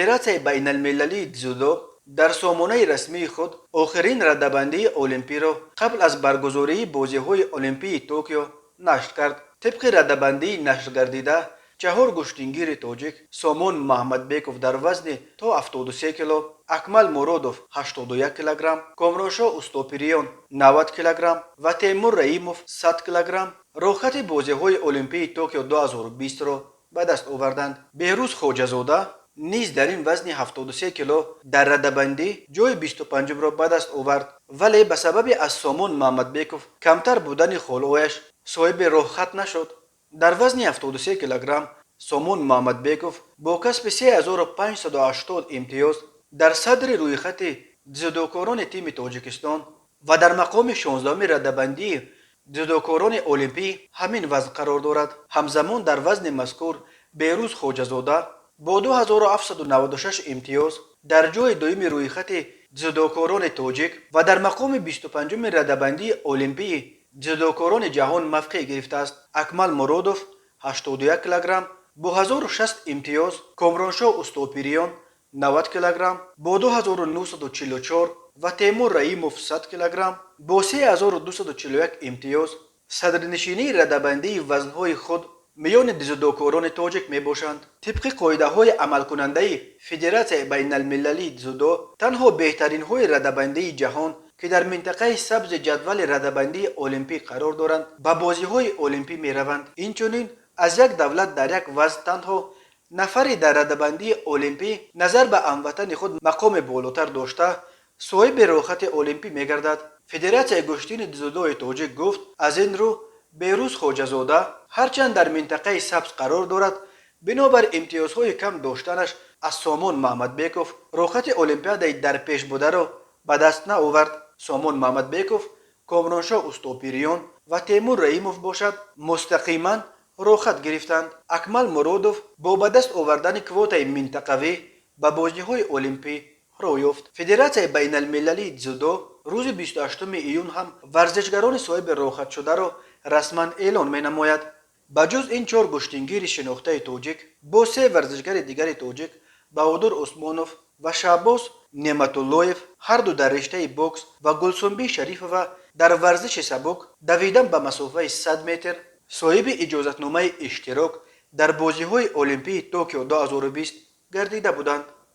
فدراسیای بین المللی дзودو در سامانه رسمی خود آخرین رده‌بندی المپی را قبل از برگزاری بازی‌های المپی توکیو نشر کرد. طبق رده‌بندی نشر گردیده، چهار گشتنگیر تاجیک سامان محمدبیکوف در وزن تا 73 کیلو، اکمل مرودوف 81 کیلوگرم، کامرانشاه استوپیریون 90 کیلوگرم و تیمور رئیموف 100 کیلوگرم روخت بازی‌های المپی توکیو 2020 را به دست آوردند. بهروز خواجه‌زاده نیز در این وزن 73 کیلو در رده‌بندی جای 25 را به دست آورد، ولی به سبب از سامان محمدبیکوف کمتر بودن خلویش صاحب روخت نشد. در وزن 73 کیلوگرم سامان محمدبیکوف با کسب 3580 امتیاز در صدر روی خط جودوکاران تیم تاجیکستان و در مقام 16 رده‌بندی جودوکاران المپی همین وزن قرار دارد. همزمان در وزن مذکور بهروز خواجه‌زاده با 2796 امتیاز در جای دوم روی خط جودوکاران تاجیک و در مقام 25 رده‌بندی المپی جودوکاران جهان موقع گرفته است. اکمل مرودوف 81 کیلوگرم با 1060 امتیاز، کامرانشاه استوپیریون 90 کیلوگرم با 2944 و تیمور رئیموف 100 کیلوگرم با 3241 امتیاز صدرنشینی رده‌بندی وزن‌های خود میان جودوکاران تاجیک می باشند. طبق قاعده های عمل کننده فدراسیای بین المللی جودو، تنها بهترین های رده‌بندی جهان که در منطقه سبز جدول رده‌بندی المپی قرار دارند به بازی های المپی می روند. اینچنین از یک دولت در یک وزن تنها نفری در رده‌بندی المپی نظر به هموطن خود مقام بالاتر داشته صاحب روخت المپی می گردد. فدراسیای گشتین جودوی تاجیک گفت از این رو بهروز خواجه‌زاده هرچند در منطقه سبز قرار دارد، بنابر امتیازهای کم داشتنش از سامان محمدبیکوف روخت المپیادی در پیش بوده را به دست نآورد. سامان محمدبیکوف، کامرانشاه استوپیریون و تیمور رئیموف باشد مستقیما روخت گرفتند. اکمل مرودوف با به دست آوردن کوتای منطقوی به بازی‌های المپی رو یافت. فدراسیای بین المللی جودو روز 28 ایون هم ورزشگران صاحب روخت شده را رسما اعلان می نماید. بجز این چهار گشتنگیر شناخته تاجیک، با سه ورزشگر دیگر تاجیک بهادر عثمانوف و شعباز نعمتاللهیف هر دو در رشته بوکس و گلسنبی شریفووا در ورزش سبک دویدن به مسافه 100 متر صاحب اجازتنامه اشتراک در بازی‌های المپی توکیو 2020 گردیده بودند.